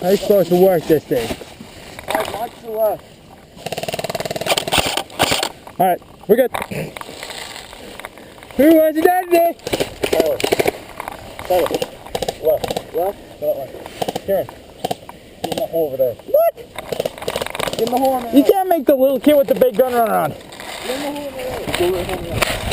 How are you supposed to work this thing? Watch the left. Alright, we're good. Who wants to do this? Tyler. Left. Left? Go that way. Karen. Get in that hole over there. What? Get in the hole in the You can't make the little kid with the big gun run around. Get in the hole in the right. Go right home.